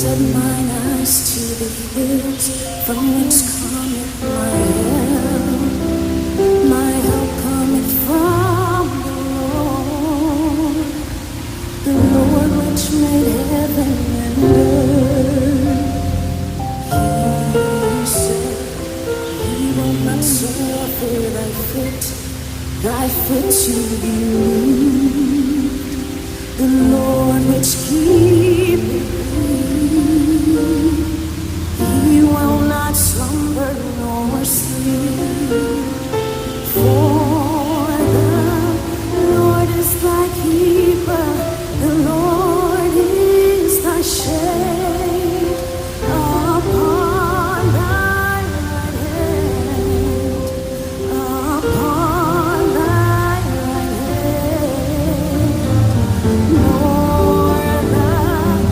up mine eyes to the hills, from whence cometh my help. My help cometh from the Lord which made heaven